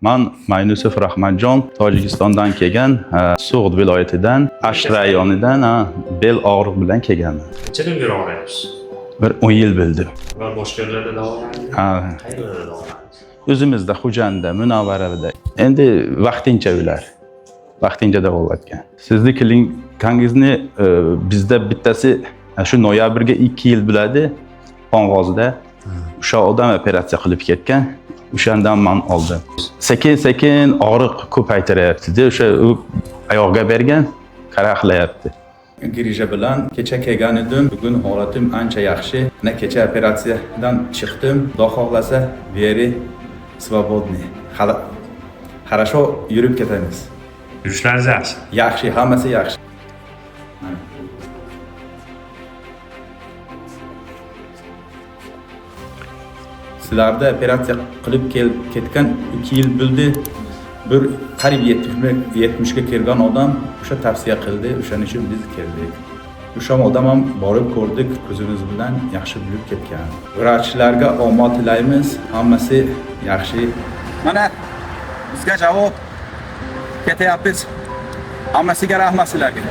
Man Maynusov Rahmatjon Tojikistondan kelgan, So'g'd viloyatidan, Asht rayonidan bel og'riq bilan kelganman. Nechadan beri og'riyapsiz? Bir 10 yil bo'ldi. Va boshqa yerlarda davolandingiz? Ha, Qayerlarda davolandingiz? o'zimizda Xo'janda, Munavvarada. Endi vaqtincha ular. Vaqtincha davolatgan. Sizni klinikangizning bizda bittasi shu noyabrga 2 yil bo'ladi. Qo'ng'ozda o'sha odam operatsiya qilib ketgan. O'shandan men oldim. Sekin-sekin og'riq ko'paytiryapti. O'sha oyoqqa bergan qaraqlayapti. Grija bilan kecha kelgan edim. Bugun holatim ancha yaxshi. Mana kecha operatsiyadan chiqdim. Xudo xohlasa, beri svobodniy. Hali хорошо yurib ketamiz. Yurishlaringiz yaxshi. Yaxshi, hammasi yaxshi. Sizlarda operatsiya qilib ketgan 2 yil bo'ldi. Bir qarib 70 ga kelgan odam o'sha tavsiya qildi, o'shaning uchun biz keldik. O'sha odam ham borib ko'rdik, ko'zimiz bilan yaxshi bilib ketgan. Vrachlarga omad tilaymiz, hammasi yaxshi. Mana bizga javob ketyapmiz. Hammasiga rahmat sizlarga.